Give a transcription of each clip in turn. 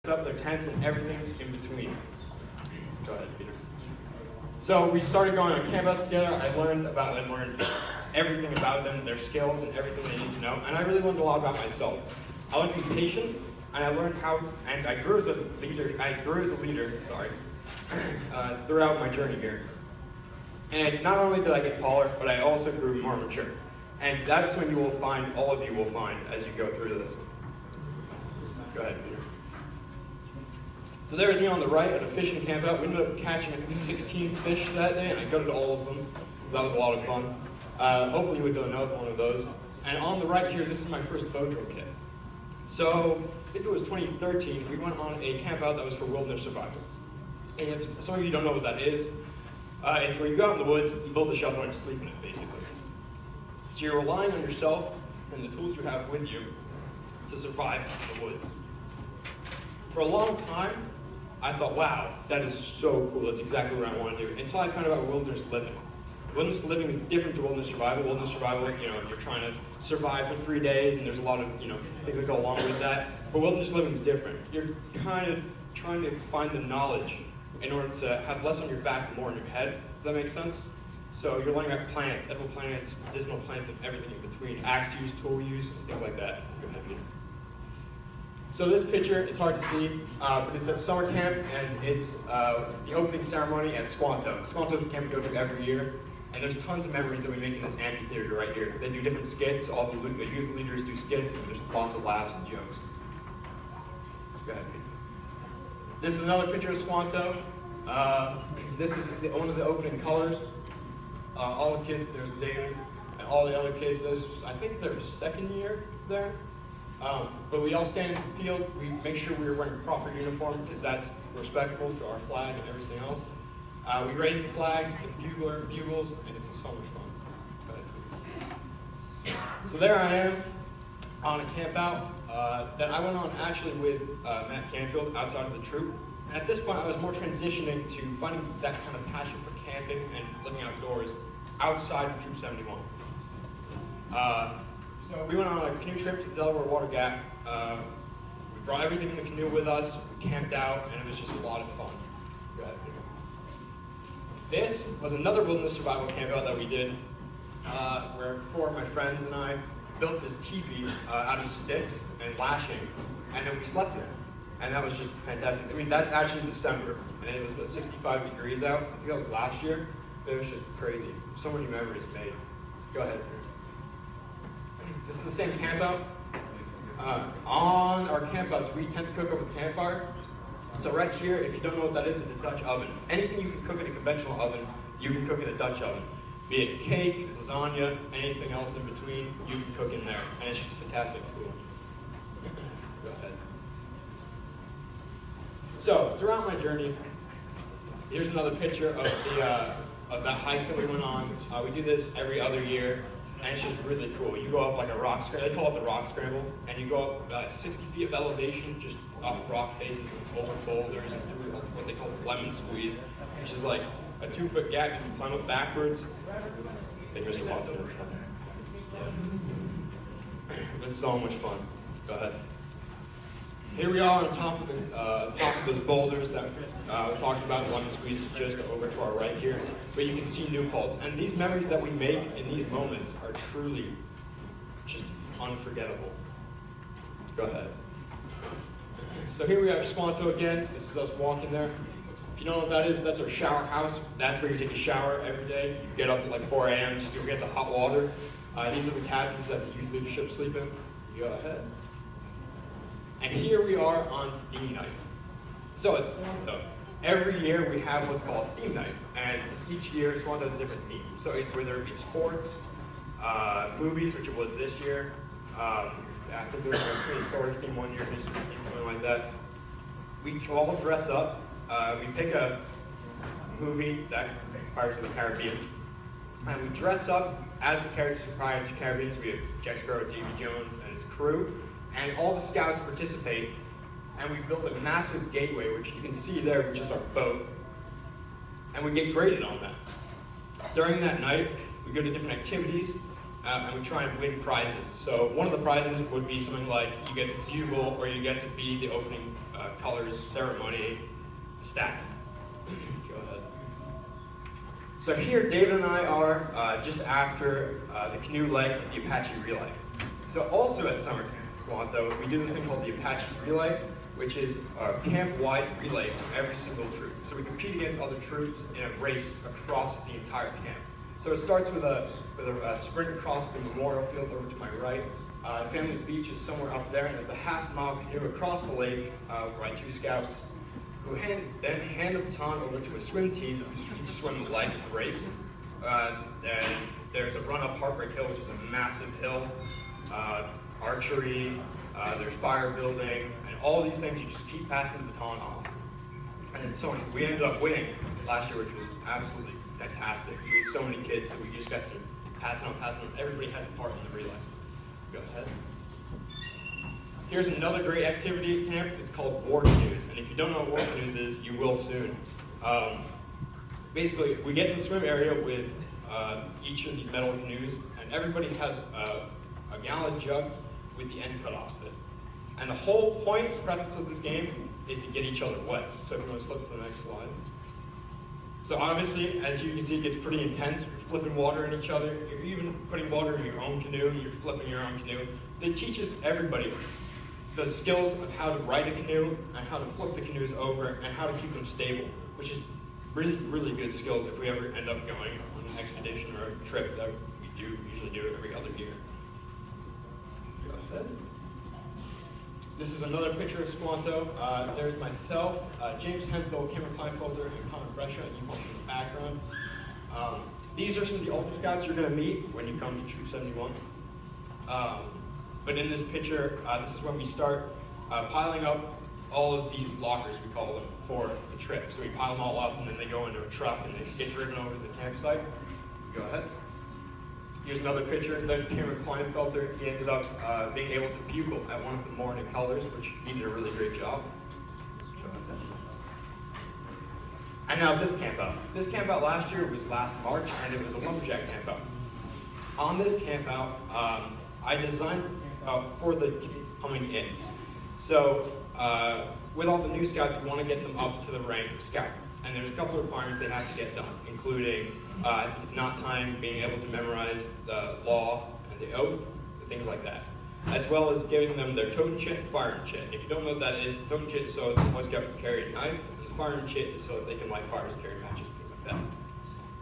up their tents and everything in between. Go ahead, Peter. So we started going on campouts together. I learned everything about them, their skills, and everything they need to know. And I really learned a lot about myself. I learned to be patient, and I learned how, and I grew as a leader. Throughout my journey here. And not only did I get taller, but I also grew more mature. And that is when all of you will find as you go through this. Go ahead, Peter. So there's me on the right at a fishing campout. We ended up catching, I think, 16 fish that day, and I gutted all of them. So that was a lot of fun. Hopefully you would go another one of those. And on the right here, this is my first bow drill kit. So I think it was 2013, we went on a campout that was for wilderness survival. And if some of you don't know what that is, it's where you go out in the woods, you build a shelter and you sleep in it, basically. So you're relying on yourself and the tools you have with you to survive in the woods. For a long time, I thought, wow, that is so cool. That's exactly what I want to do. Until I found out about wilderness living. Wilderness living is different to wilderness survival. Wilderness survival, you're trying to survive for 3 days, and there's a lot of, things that go along with that. But wilderness living is different. You're kind of trying to find the knowledge in order to have less on your back and more on your head. Does that make sense? So you're learning about plants, edible plants, medicinal plants, and everything in between. Axe use, tool use, and things like that. Go ahead, Peter. So this picture, it's hard to see, but it's at summer camp, and it's the opening ceremony at Squanto. Squanto is the camp we go to every year, and there's tons of memories that we make in this amphitheater right here. They do different skits, all the youth leaders do skits, and there's lots of laughs and jokes. Go ahead, Peter. This is another picture of Squanto. This is one of the opening colors. All the kids, there's David, and all the other kids, I think their second year there. But we all stand in the field. We make sure we're wearing proper uniform because that's respectful to our flag and everything else. We raise the flags, the bugles, and it's so much fun. So there I am on a camp out that I went on actually with Matt Canfield outside of the troop. And at this point, I was more transitioning to finding that kind of passion for camping and living outdoors outside of Troop 71. So we went on a canoe trip to the Delaware Water Gap. We brought everything in the canoe with us. We camped out, and it was just a lot of fun. Go ahead, Peter. This was another wilderness survival campout that we did, where 4 of my friends and I built this teepee out of sticks and lashing, and then we slept in it. And that was just fantastic. I mean, that's actually December, and it was about 65 degrees out. I think that was last year. It was just crazy. So many memories made. Go ahead. This is the same campout. On our campouts, we tend to cook over the campfire. So right here, if you don't know what that is, it's a Dutch oven. Anything you can cook in a conventional oven, you can cook in a Dutch oven. Be it cake, lasagna, anything else in between, you can cook in there. And it's just a fantastic tool. Go ahead. So throughout my journey, here's another picture of that hike that we went on. We do this every other year, and it's just really cool. You go up like a rock scramble, they call it the rock scramble, and you go up about 60 feet of elevation, just off rock faces and over boulders and through what they call lemon squeeze, which is like a 2-foot gap. You can climb up backwards. I think Mr. Watson will try. This is so much fun. Go ahead. Here we are on top of those boulders that we talked about. The lemon squeeze is just over to our right here. But you can see new palts. And these memories that we make in these moments are truly just unforgettable. Go ahead. So here we are at Squanto again. This is us walking there. If you don't know what that is, that's our shower house. That's where you take a shower every day. You get up at like 4 a.m. just to get the hot water. These are the cabins that the youth leadership sleep in. You go ahead. And here we are on theme night. So every year we have what's called theme night. And each year Squanto has a different theme. So whether it be sports, movies, which it was this year. I think there was a prehistoric theme one year, history theme, something like that. We all dress up. We pick a movie that Pirates of the Caribbean. And we dress up as the characters from Pirates of the Caribbean. So we have Jack Sparrow, Davy Jones, and his crew. And all the scouts participate, and we build a massive gateway, which you can see there, which is our boat. And we get graded on that. During that night, we go to different activities, and we try and win prizes. So one of the prizes would be something like you get to bugle, or you get to be the opening colors ceremony staff. Go ahead. So here, David and I are just after the canoe leg of the Apache Relay. So also at summer camp, Toronto, we do this thing called the Apache Relay, which is a camp-wide relay from every single troop. So we compete against other troops in a race across the entire camp. So it starts with a sprint across the memorial field over to my right. Family Beach is somewhere up there, and it's a half-mile canoe across the lake by 2 scouts who then hand the baton over to a swim team who each swim the leg of the race. And there's a run up Heartbreak Hill, which is a massive hill, archery, there's fire building, and all these things you just keep passing the baton off. And it's so much. We ended up winning last year, which was absolutely fantastic. We had so many kids, so we just got to pass it on. Everybody has a part in the relay. Go ahead. Here's another great activity at camp. It's called war canoes. And if you don't know what war canoes is, you will soon. Basically, we get in the swim area with each of these metal canoes, and everybody has a gallon jug with the end cut off of it. And the whole point, the preface of this game, is to get each other wet. So if you want to flip to the next slide. So obviously, as you can see, it gets pretty intense. You're flipping water in each other. You're even putting water in your own canoe. You're flipping your own canoe. It teaches everybody the skills of how to ride a canoe and how to flip the canoes over and how to keep them stable, which is really, really good skills if we ever end up going on an expedition or a trip that we usually do every other year. Go ahead. This is another picture of Squanto. There's myself, James Hemphill, Cameron Kleinfelder, and Connor Brescia, and you come from the background. These are some of the Ultra Scouts you're going to meet when you come to Troop 71. But in this picture, this is when we start piling up all of these lockers, we call them, for the trip. So we pile them all up, and then they go into a truck, and they get driven over to the campsite. Go ahead. Here's another picture. There's Cameron Kleinfelder. He ended up being able to bugle at one of the morning colors, which he did a really great job. And now this camp out. This camp out last year was last March, and it was a lumberjack camp out. On this camp out, I designed for the kids coming in. So with all the new scouts, we want to get them up to the rank of scout. And there's a couple of requirements they have to get done, including if not time, being able to memorize the law and the oath, and things like that. As well as giving them their totem chit and firing chit. If you don't know what that is, the totem chit is so that the Boy Scout can carry a knife, and the firing chit is so that they can light fires and carry matches, things like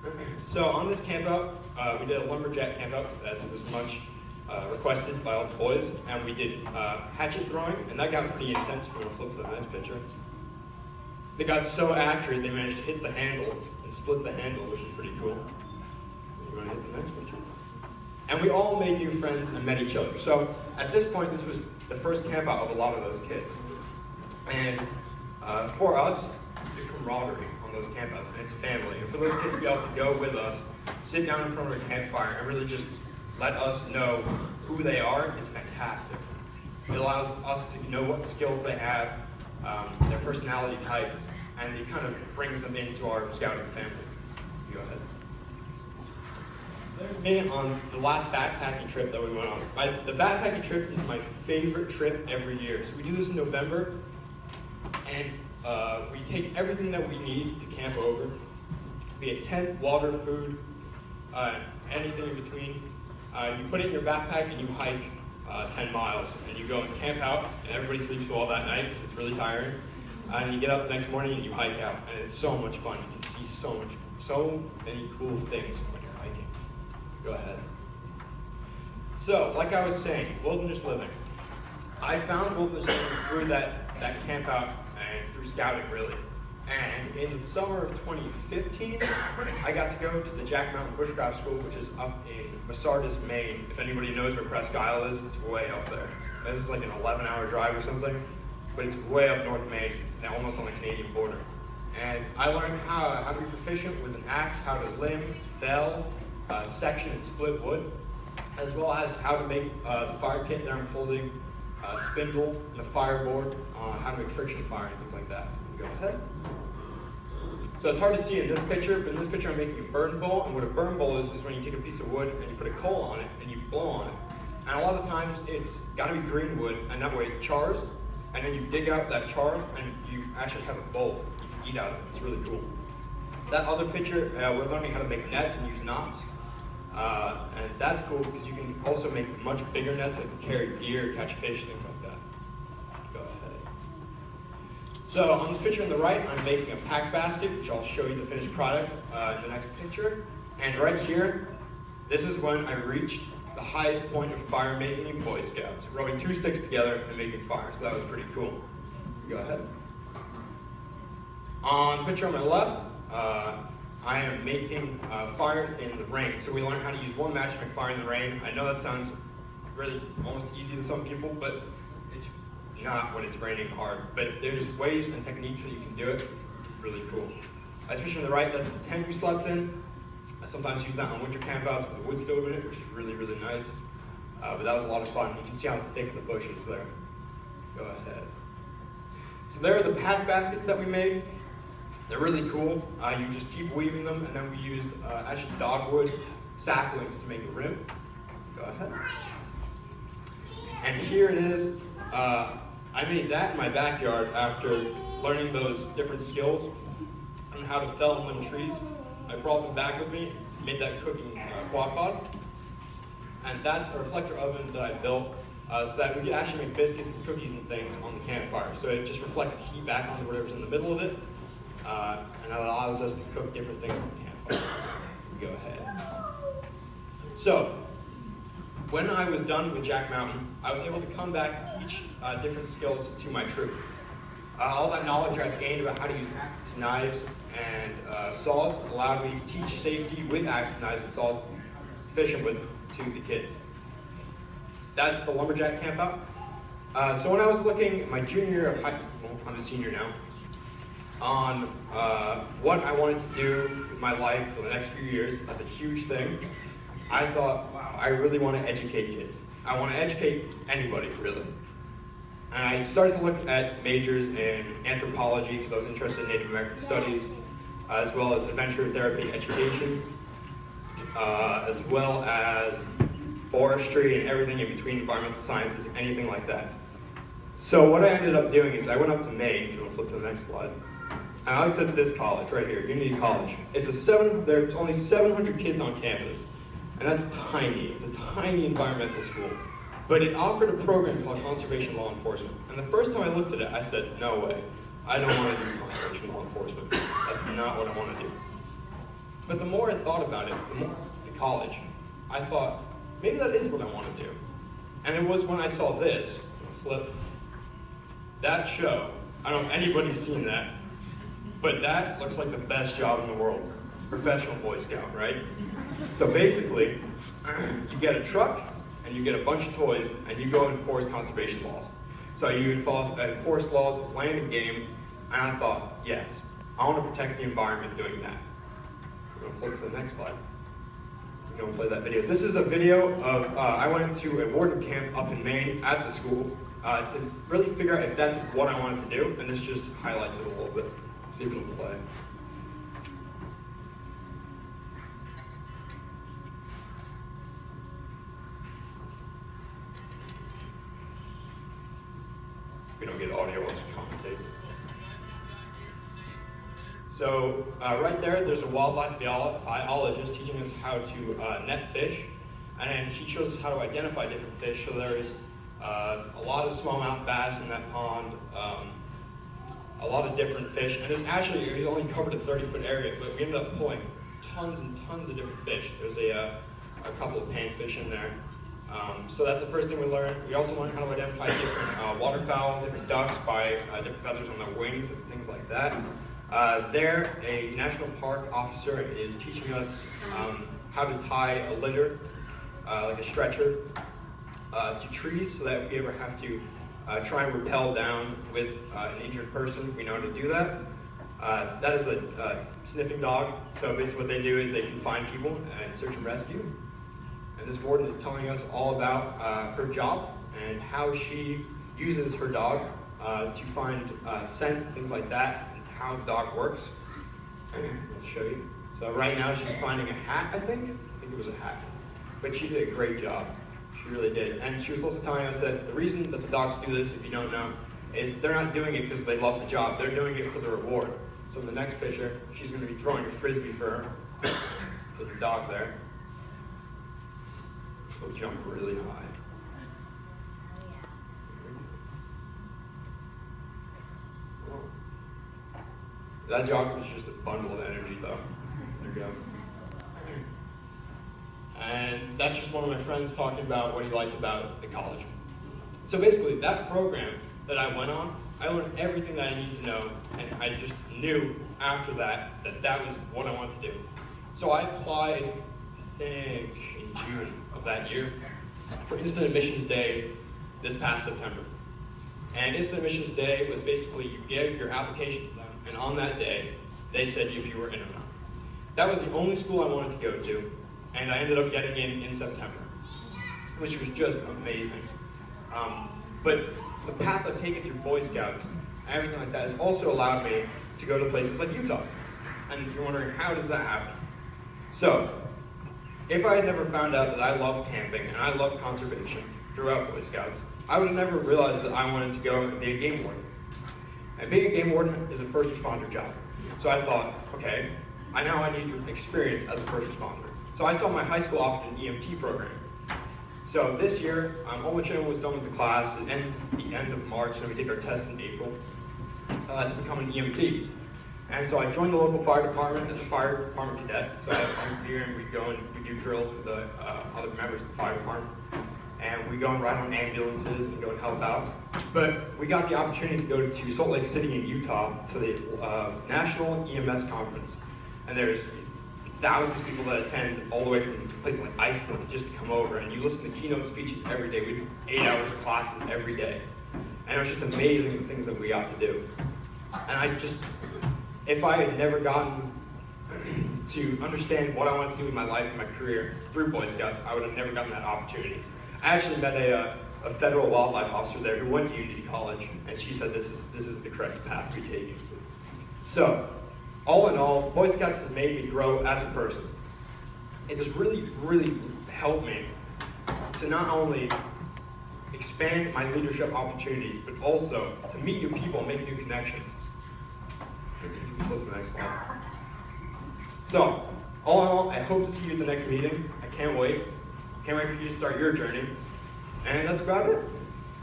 that. So on this camp out, we did a lumberjack camp out, as it was much requested by all the boys, and we did hatchet throwing, and that got pretty intense. We're going to flip to the next picture. They got so accurate, they managed to hit the handle and split the handle, which is pretty cool. You want to hit the next picture? And we all made new friends and met each other. So at this point, this was the first camp out of a lot of those kids. And for us, it's a camaraderie on those campouts, and it's family. And for those kids to be able to go with us, sit down in front of a campfire, and really just let us know who they are is fantastic. It allows us to know what skills they have, their personality type, and it kind of brings them into our scouting family. Go ahead. There's me on the last backpacking trip that we went on. The backpacking trip is my favorite trip every year. So we do this in November, and we take everything that we need to camp over, be it tent, water, food, anything in between. You put it in your backpack and you hike 10 miles, and you go and camp out, and everybody sleeps well that night because it's really tiring. And you get up the next morning and you hike out, and it's so much fun. You can see so many cool things when you're hiking. Go ahead. So, like I was saying, wilderness living. I found wilderness living through that camp out and through scouting, really. And in the summer of 2015, I got to go to the Jack Mountain Bushcraft School, which is up in Masardis, Maine. If anybody knows where Presque Isle is, it's way up there. This is like an 11-hour drive or something, but it's way up North Maine, and almost on the Canadian border. And I learned how to be proficient with an axe, how to limb, fell, section, and split wood, as well as how to make the fire kit that I'm holding, spindle, and a fireboard, how to make friction fire and things like that. Go ahead. So it's hard to see in this picture, but in this picture I'm making a burn bowl, and what a burn bowl is when you take a piece of wood and you put a coal on it and you blow on it. And a lot of times it's got to be green wood, and that way it chars, and then you dig out that char and you actually have a bowl you can eat out of it. It's really cool. That other picture, we're learning how to make nets and use knots. And that's cool because you can also make much bigger nets that can carry deer, catch fish, things like that. Go ahead. So on this picture on the right, I'm making a pack basket, which I'll show you the finished product in the next picture. And right here, this is when I reached the highest point of fire making in Boy Scouts, rubbing 2 sticks together and making fire. So that was pretty cool. Go ahead. On the picture on my left, I am making fire in the rain. So we learned how to use one match to make fire in the rain. I know that sounds really almost easy to some people, but it's not when it's raining hard. But there's ways and techniques that you can do it. Really cool. This picture on the right, that's the tent we slept in. I sometimes use that on winter campouts with a wood stove in it, which is really, really nice. But that was a lot of fun. You can see how thick the bush is there. Go ahead. So there are the pack baskets that we made. They're really cool. You just keep weaving them, and then we used actually dogwood saplings to make a rim. Go ahead. And here it is. I made that in my backyard after learning those different skills on how to fell and limb trees. I brought them back with me, made that cooking quad pod. And that's a reflector oven that I built so that we could actually make biscuits and cookies and things on the campfire. So it just reflects the heat back onto whatever's in the middle of it. And that allows us to cook different things on the campfire. Go ahead. So, when I was done with Jack Mountain, I was able to come back and teach different skills to my troop. All that knowledge I've gained about how to use axes, knives, and saws allowed me to teach safety with axes, knives, and saws, fishing with to the kids. That's the lumberjack campout. So when I was looking at my junior year of high school, I'm a senior now, on what I wanted to do with my life for the next few years, that's a huge thing. I thought, wow, I really want to educate kids. I want to educate anybody, really. And I started to look at majors in anthropology because I was interested in Native American studies, as well as adventure therapy education, as well as forestry and everything in between, environmental sciences, anything like that. So what I ended up doing is I went up to Maine, if you want to flip to the next slide, and I looked at this college right here, Unity College. There's only 700 kids on campus, and that's tiny. It's a tiny environmental school. But it offered a program called Conservation Law Enforcement. And the first time I looked at it, I said, no way. I don't want to do conservation law enforcement. That's not what I want to do. But the more I thought about it, the more the college, I thought, maybe that is what I want to do. And it was when I saw this, flip, that show. I don't know if anybody's seen that, but that looks like the best job in the world. Professional Boy Scout, right? So basically, you get a truck, and you get a bunch of toys, and you go and enforce conservation laws. So you enforce laws of land and game, and I thought, yes, I want to protect the environment doing that. We're going to flip to the next slide. We're going to play that video. This is a video of, I went into a warden camp up in Maine at the school to really figure out if that's what I wanted to do, and this just highlights it a little bit. See if it'll play. We don't get audio, let's commentate. So right there's a wildlife biologist teaching us how to net fish, and he shows us how to identify different fish. So there is a lot of smallmouth bass in that pond, a lot of different fish, and it was only covered a 30-foot area, but we ended up pulling tons and tons of different fish. There's a couple of panfish in there. So that's the first thing we learned. We also learned how to identify different waterfowl, different ducks by different feathers on their wings and things like that. A national park officer is teaching us how to tie a litter, like a stretcher, to trees so that if we ever have to try and rappel down with an injured person, we know how to do that. That is a sniffing dog. So basically what they do is they can find people and search and rescue. And this warden is telling us all about her job and how she uses her dog to find scent, things like that, and how the dog works. I'll show you. So right now she's finding a hat, I think it was a hat. But she did a great job. She really did. And she was also telling us that the reason that the dogs do this, if you don't know, is they're not doing it because they love the job. They're doing it for the reward. So in the next picture, she's going to be throwing a frisbee for the dog there. She'll jump really high. That jog was just a bundle of energy, though. There you go. And that's just one of my friends talking about what he liked about the college. So basically, that program that I went on, I learned everything that I need to know, and I just knew after that that was what I wanted to do. So I applied, I think, in June of that year for Instant Admissions Day this past September. And Instant Admissions Day was basically you gave your application to them, and on that day, they said if you were in or not. That was the only school I wanted to go to, and I ended up getting in September, which was just amazing. But the path I've taken through Boy Scouts and everything like that has also allowed me to go to places like Utah. And if you're wondering, how does that happen? So, if I had never found out that I love camping and I love conservation throughout Boy Scouts, I would have never realized that I wanted to go and be a game warden. And being a game warden is a first responder job. So I thought, okay, I need experience as a first responder. So I saw my high school offered an EMT program. So this year, all my training was done with the class. It ends the end of March, and we take our tests in April to become an EMT. And so I joined the local fire department as a fire department cadet. So I'm here, and we go and we do drills with the other members of the fire department. And we go and ride on ambulances and go and help out. But we got the opportunity to go to Salt Lake City in Utah to the National EMS Conference. And there's thousands of people that attend all the way from places like Iceland just to come over. And you listen to keynote speeches every day. We do 8 hours of classes every day. And it was just amazing the things that we got to do. And if I had never gotten to understand what I wanted to do with my life and my career through Boy Scouts, I would have never gotten that opportunity. I actually met a federal wildlife officer there who went to Unity College, and she said this is the correct path to be taking. So, all in all, Boy Scouts has made me grow as a person. It has really, really helped me to not only expand my leadership opportunities, but also to meet new people and make new connections. You can close the next slide. So, all in all, I hope to see you at the next meeting. I can't wait. Can't wait for you to start your journey. And that's about it.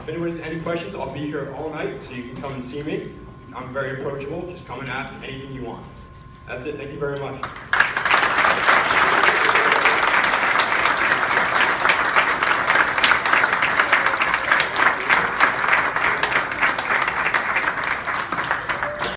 If anyone has any questions, I'll be here all night, so you can come and see me. I'm very approachable. Just come and ask me anything you want. That's it. Thank you very much.